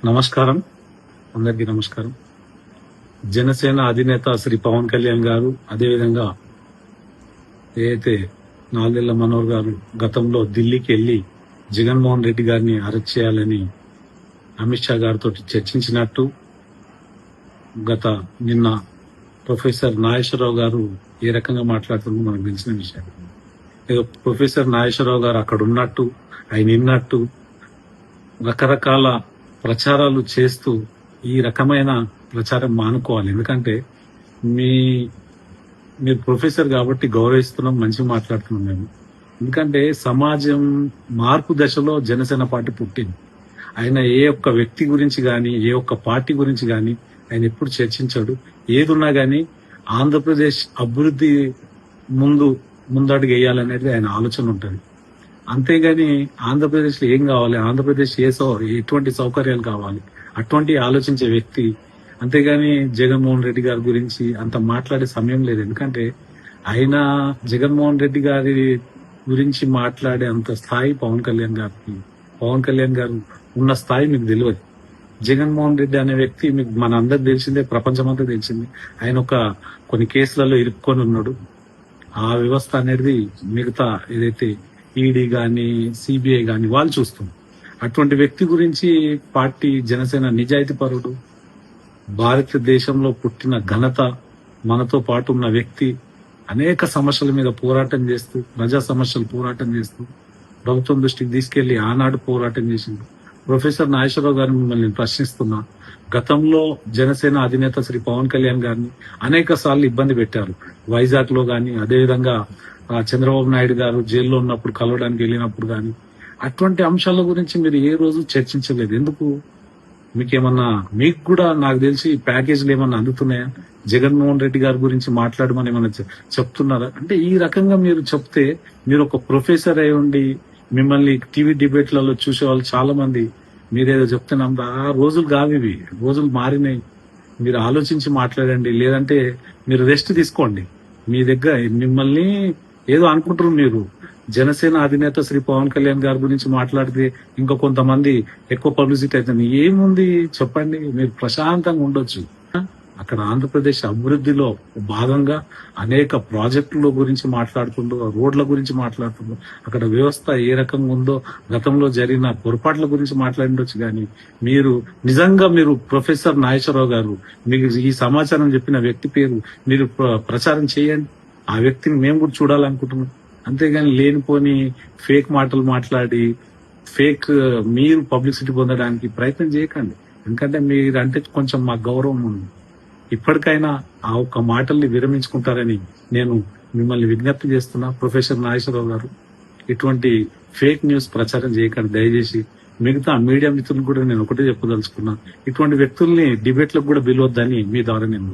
నమస్కారం. అందరికీ నమస్కారం. జనసేన అధినేత శ్రీ పవన్ కళ్యాణ్ గారు, అదేవిధంగా ఏదైతే నాదెళ్ల మనోహర్ గారు గతంలో ఢిల్లీకి వెళ్లి జగన్మోహన్ రెడ్డి గారిని అరెస్ట్ చేయాలని అమిత్ షా గారితో చర్చించినట్టు నిన్న ప్రొఫెసర్ నాగేశ్వరరావు గారు ఏ రకంగా మాట్లాడుతుందో మనకు తెలిసిన విషయం. ప్రొఫెసర్ నాగేశ్వరరావు గారు అక్కడ ఉన్నట్టు, ఆయన విన్నట్టు రకరకాల ప్రచారాలు చేస్తూ ఈ రకమైన ప్రచారం మానుకోవాలి. ఎందుకంటే మీరు ప్రొఫెసర్ కాబట్టి గౌరవిస్తున్నాం, మంచిగా మాట్లాడుతున్నాం మేము. ఎందుకంటే సమాజం మార్పు దశలో జనసేన పార్టీ పుట్టింది. ఆయన ఏ ఒక్క వ్యక్తి గురించి కానీ, ఏ ఒక్క పార్టీ గురించి కానీ ఆయన ఎప్పుడు చర్చించాడు. ఏదున్నా కానీ ఆంధ్రప్రదేశ్ అభివృద్ధి ముందడుగు వేయాలనేది ఆయన ఆలోచన ఉంటుంది. అంతేగాని ఆంధ్రప్రదేశ్ లో ఏం కావాలి, ఆంధ్రప్రదేశ్ ఎటువంటి సౌకర్యాలు కావాలి, అటువంటి ఆలోచించే వ్యక్తి. అంతేగాని జగన్మోహన్ రెడ్డి గారి గురించి అంత మాట్లాడే సమయం లేదు. ఎందుకంటే ఆయన జగన్మోహన్ రెడ్డి గారి గురించి మాట్లాడే అంత స్థాయి పవన్ కళ్యాణ్ గారు ఉన్న స్థాయి మీకు తెలియదు. జగన్మోహన్ రెడ్డి అనే వ్యక్తి మీకు మన అందరికి తెలిసిందే, ప్రపంచమంతా తెలిసింది. ఆయన కొన్ని కేసులలో ఇరుక్కొని ఉన్నాడు. ఆ వ్యవస్థ అనేది మిగతా ఏదైతే ఈడీ గాని, సిబిఐ గాని వాళ్ళు చూస్తుంది. అటువంటి వ్యక్తి గురించి పార్టీ జనసేన నిజాయితీ పరుడు, భారతదేశంలో పుట్టిన ఘనత, మనతో పాటు ఉన్న వ్యక్తి, అనేక సమస్యల మీద పోరాటం చేస్తూ, ప్రజా సమస్యలు పోరాటం చేస్తూ ప్రభుత్వం దృష్టికి తీసుకెళ్లి ఆనాడు పోరాటం చేసింది. ప్రొఫెసర్ నాగేశ్వరరావు గారిని మిమ్మల్ని ప్రశ్నిస్తున్నా. గతంలో జనసేన అధినేత శ్రీ పవన్ కళ్యాణ్ గారిని అనేక సార్లు ఇబ్బంది పెట్టారు. వైజాగ్ లో గాని, అదేవిధంగా చంద్రబాబు నాయుడు గారు జైల్లో ఉన్నప్పుడు కలవడానికి వెళ్ళినప్పుడు గాని, అటువంటి అంశాల గురించి మీరు ఏ రోజు చర్చించలేదు. ఎందుకు? మీకు కూడా నాకు తెలిసి ప్యాకేజీలు ఏమన్నా అందుతున్నాయా? జగన్మోహన్ రెడ్డి గారి గురించి మాట్లాడమని ఏమన్నా చెప్తున్నారా? అంటే ఈ రకంగా మీరు చెప్తే, మీరు ఒక ప్రొఫెసర్ అయి ఉండి మిమ్మల్ని టీవీ డిబేట్లలో చూసే వాళ్ళు చాలా మంది మీరేదో చెప్తున్నాం. ఆ రోజులు కావు ఇవి, రోజులు మారినాయి. మీరు ఆలోచించి మాట్లాడండి, లేదంటే మీరు రెస్ట్ తీసుకోండి. మీ దగ్గర మిమ్మల్ని ఏదో అనుకుంటారు మీరు. జనసేన అధినేత శ్రీ పవన్ కళ్యాణ్ గారి గురించి మాట్లాడితే ఇంకా కొంతమంది ఎక్కువ పబ్లిసిటీ అవుతుంది. ఏముంది చెప్పండి, మీరు ప్రశాంతంగా ఉండొచ్చు. అక్కడ ఆంధ్రప్రదేశ్ అభివృద్ధిలో భాగంగా అనేక ప్రాజెక్టుల గురించి మాట్లాడుతుండో, రోడ్ల గురించి మాట్లాడుతుండో, అక్కడ వ్యవస్థ ఏ రకంగా ఉందో, గతంలో జరిగిన పొరపాట్ల గురించి మాట్లాడిండొచ్చు. కానీ మీరు ప్రొఫెసర్ నాగేశ్వరరావు గారు, మీకు ఈ సమాచారం చెప్పిన వ్యక్తి పేరు మీరు ప్రచారం చేయండి. ఆ వ్యక్తిని మేము కూడా చూడాలనుకుంటున్నాం. అంతేగాని లేనిపోని ఫేక్ మాటలు మాట్లాడి మీరు పబ్లిసిటీ పొందడానికి ప్రయత్నం చేయకండి. ఎందుకంటే మీరంటే కొంచెం మా గౌరవం ఉంది. ఇప్పటికైనా ఆ ఒక్క మాటల్ని విరమించుకుంటారని నేను మిమ్మల్ని విజ్ఞప్తి చేస్తున్నా. ప్రొఫెసర్ నాగేశ్వరరావు గారు, ఇటువంటి ఫేక్ న్యూస్ ప్రచారం చేయకండి దయచేసి. మిగతా మీడియా మిత్రులు కూడా నేను ఒకటే చెప్పదలుచుకున్నా, ఇటువంటి వ్యక్తుల్ని డిబేట్లకు కూడా పిలవద్దని మీ ద్వారా నేను